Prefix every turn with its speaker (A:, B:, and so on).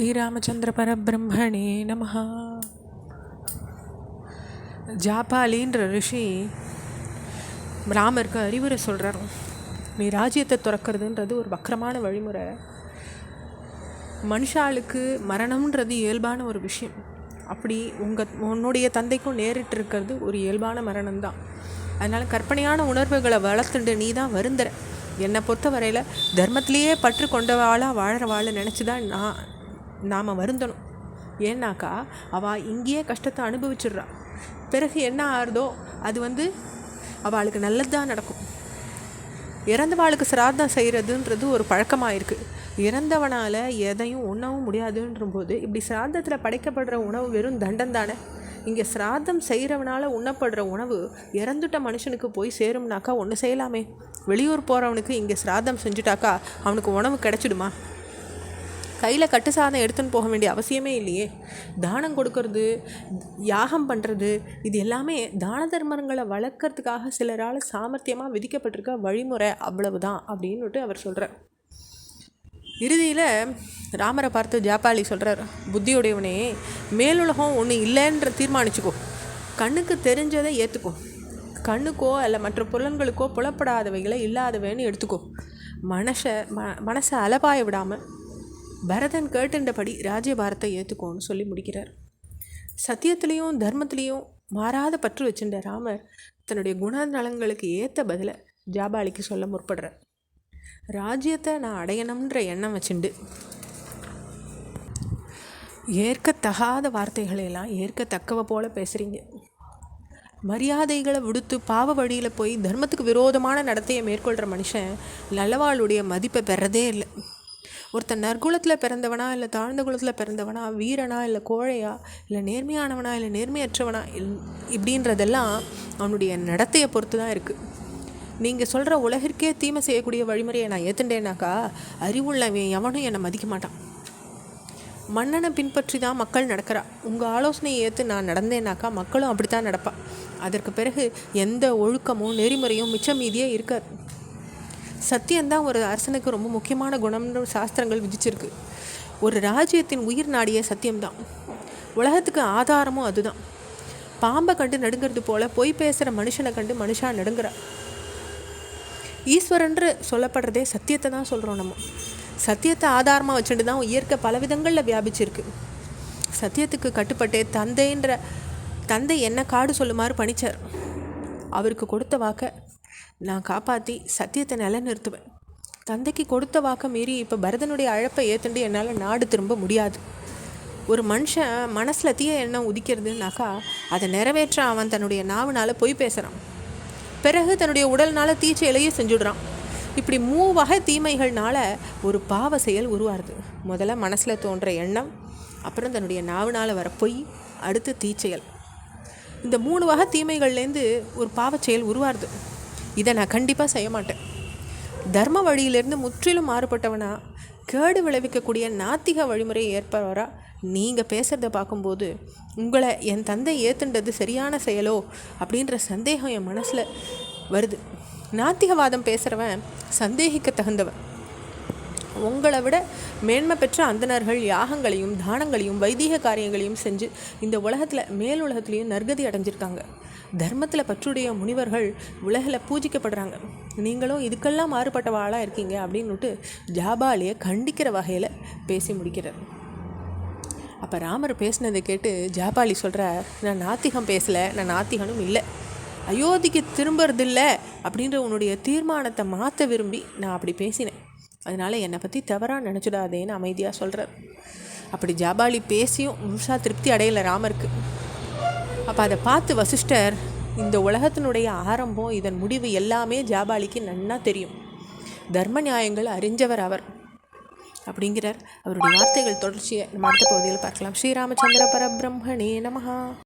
A: ஸ்ரீராமச்சந்திர பரபிரம்மணே நமஹ. ஜாபாலின்ற ரிஷி ராமருக்கு அறிவுரை சொல்கிறார். நீ ராஜ்யத்தை துறக்கிறதுன்றது ஒரு வக்கரமான வழிமுறை. மனுஷாளுக்கு மரணம்ன்றது இயல்பான ஒரு விஷயம். அப்படி உன்னுடைய தந்தைக்கும் நேரிட்டு இருக்கிறது ஒரு இயல்பான மரணம்தான். அதனால் கற்பனையான உணர்வுகளை வளர்த்துண்டு நீ தான் வருந்துற. என்னை பொறுத்த வரையில் தர்மத்திலேயே பற்று கொண்டவாளாக வாழறவாளை நினச்சி தான் நாம் வருந்தணும். ஏன்னாக்கா அவள் இங்கேயே கஷ்டத்தை அனுபவிச்சிடுறா. பிறகு என்ன ஆறுதோ அது அவளுக்கு நல்லது தான் நடக்கும். இறந்தவாளுக்கு சிராதம் செய்கிறதுன்றது ஒரு பழக்கமாக இருக்குது. இறந்தவனால் எதையும் உண்ணவும் முடியாதுன்ற போது இப்படி சிராதத்தில் படைக்கப்படுற உணவு வெறும் தண்டம் தானே. இங்கே சிராதம் செய்கிறவனால உண்ணப்படுற உணவு இறந்துட்ட மனுஷனுக்கு போய் சேரும்னாக்கா ஒன்று செய்யலாமே. வெளியூர் போகிறவனுக்கு இங்கே சிராதம் செஞ்சுட்டாக்கா அவனுக்கு உணவு கிடச்சிடுமா? கையில் கட்டு சாதம் எடுத்துன்னு போக வேண்டிய அவசியமே இல்லையே. தானம் கொடுக்கறது, யாகம் பண்ணுறது, இது எல்லாமே தான தர்மங்களை வளர்க்கறதுக்காக சிலரால் சாமர்த்தியமாக விதிக்கப்பட்டிருக்க வழிமுறை, அவ்வளவுதான் அப்படின்னுட்டு அவர் சொல்கிறார். இறுதியில் ராமரை பார்த்து ஜாபாலி சொல்கிறார், புத்தியுடையவனே, மேலுலகம் ஒன்று இல்லைன்ற தீர்மானிச்சுக்கோ. கண்ணுக்கு தெரிஞ்சதை ஏற்றுக்கோ. கண்ணுக்கோ அல்ல மற்ற புலன்களுக்கோ புலப்படாதவைகளை இல்லாதவைன்னு எடுத்துக்கோ. மனசை அலபாய விடாமல் பரதன் கேட்டுண்டபடி ராஜ்யபாரத்தை ஏற்றுக்கோன்னு சொல்லி முடிக்கிறார். சத்தியத்துலேயும் தர்மத்துலேயும் மாறாத பற்று வச்சுட்ட ராமர் தன்னுடைய குணநலங்களுக்கு ஏற்ற பதிலை ஜாபாலிக்கு சொல்ல முற்படுறார். ராஜ்யத்தை நான் அடையணுன்ற எண்ணம் வச்சுண்டு ஏற்கத்தகாத வார்த்தைகளையெல்லாம் ஏற்கத்தக்கவ போல பேசுகிறீங்க. மரியாதைகளை விடுத்து பாவ வழியில் போய் தர்மத்துக்கு விரோதமான நடத்தையை மேற்கொள்கிற மனுஷன் நல்லவாளுடைய மதிப்பை பெறதே இல்லை. ஒருத்தன் நற்குலத்தில் பிறந்தவனா இல்லை தாழ்ந்த குலத்தில் பிறந்தவனா, வீரனா இல்லை கோழையா, இல்லை நேர்மையானவனா இல்லை நேர்மையற்றவனா இப்படின்றதெல்லாம் அவனுடைய நடத்தையை பொறுத்து தான் இருக்குது. நீங்கள் சொல்கிற உலகிற்கே தீமை செய்யக்கூடிய வழிமுறையை நான் ஏற்றுண்டேனாக்கா அறிவுள்ளவன் எவனும் என்னை மதிக்க மாட்டான். மன்னனை பின்பற்றி தான் மக்கள் நடக்கிறா. உங்கள் ஆலோசனையை ஏற்று நான் நடந்தேனாக்கா மக்களும் அப்படி தான் நடப்பாள். அதற்கு பிறகு எந்த ஒழுக்கமும் நெறிமுறையும் மிச்சம் மீதியே இருக்காது. சத்தியம்தான் ஒரு அரசனுக்கு ரொம்ப முக்கியமான குணம்னு சாஸ்திரங்கள் விதிச்சிருக்கு. ஒரு ராஜ்யத்தின் உயிர் நாடிய சத்தியம்தான். உலகத்துக்கு ஆதாரமும் அதுதான். பாம்பை கண்டு நடுங்கிறது போல பொய் பேசுகிற மனுஷனை கண்டு மனுஷா நடுங்குறா. ஈஸ்வரன்று சொல்லப்படுறதே சத்தியத்தை தான் சொல்கிறோம். நம்ம சத்தியத்தை ஆதாரமாக வச்சுட்டு தான் இயற்கை பல விதங்களில் வியாபிச்சிருக்கு. சத்தியத்துக்கு கட்டுப்பட்டே தந்தை என்ன காடு சொல்லுமாறு பணிச்சார். அவருக்கு கொடுத்த வாக்கை நான் காப்பாற்றி சத்தியத்தை நிலைநிறுத்துவேன். தந்தைக்கு கொடுத்த வாக்கை மீறி இப்போ பரதனுடைய அழைப்பை ஏற்றுண்டு என்னால் நாடு திரும்ப முடியாது. ஒரு மனுஷன் மனசில் தீய எண்ணம் உதிக்கிறதுனாக்கா அதை நிறைவேற்ற அவன் தன்னுடைய நாவினால் பொய் பேசுகிறான். பிறகு தன்னுடைய உடல்னால் தீச்செயலையும் செஞ்சுடுறான். இப்படி 3 வகை தீமைகள்னால ஒரு பாவ செயல் உருவாருது. முதல்ல மனசில் தோன்ற எண்ணம், அப்புறம் தன்னுடைய நாவினால் வர பொய், அடுத்து தீச்செயல். இந்த 3 வகை தீமைகள்லேருந்து ஒரு பாவ செயல் உருவாருது. இதை நான் கண்டிப்பாக செய்ய மாட்டேன். தர்ம வழியிலேருந்து முற்றிலும் மாறுபட்டவனா கேடு விளைவிக்கக்கூடிய நாத்திக வழிமுறையை ஏற்பவரா நீங்கள் பேசுகிறத பார்க்கும்போது உங்களை என் தந்தை ஏற்றுன்றது சரியான செயலோ அப்படின்ற சந்தேகம் என் மனசில் வருது. நாத்திகவாதம் பேசுகிறவன் சந்தேகிக்க தகுந்தவன். உங்களை விட மேன்மை பெற்ற அந்தணர்கள் யாகங்களையும் தானங்களையும் வைதீக காரியங்களையும் செஞ்சு இந்த உலகத்தில் மேலுலகத்துலேயும் நற்கதி அடைஞ்சிருக்காங்க. தர்மத்தில் பற்றுடைய முனிவர்கள் உலகில் பூஜிக்கப்படுறாங்க. நீங்களும் இதுக்கெல்லாம் மாறுபட்டவாளாக இருக்கீங்க அப்படின்னுட்டு ஜாபாலியை கண்டிக்கிற வகையில் பேசி முடிக்கிறார். அப்போ ராமர் பேசினதை கேட்டு ஜாபாலி சொல்கிறார், நான் நாத்திகம் பேசலை, நான் நாத்திகனும் இல்லை. அயோத்திக்கு திரும்புறதில்லை அப்படின்ற உன்னுடைய தீர்மானத்தை மாற்ற விரும்பி நான் அப்படி பேசினேன். அதனால் என்னை பற்றி தவறாக நினச்சிடாதேன்னு அமைதியாக சொல்கிறார். அப்படி ஜாபாலி பேசியும் முழுசாக திருப்தி அடையலை ராமருக்கு. அப்போ அதை பார்த்து வசிஷ்டர், இந்த உலகத்தினுடைய ஆரம்பம் இதன் முடிவு எல்லாமே ஜாபாலிக்கு நன்னா தெரியும். தர்ம நியாயங்கள் அறிஞ்சவர் அவர் அப்படிங்கிறார். அவருடைய வார்த்தைகள் தொடர்ச்சியை நம்ம அடுத்த பகுதியில் பார்க்கலாம். ஸ்ரீராமச்சந்திர பரபிரம்மணே நமஹ.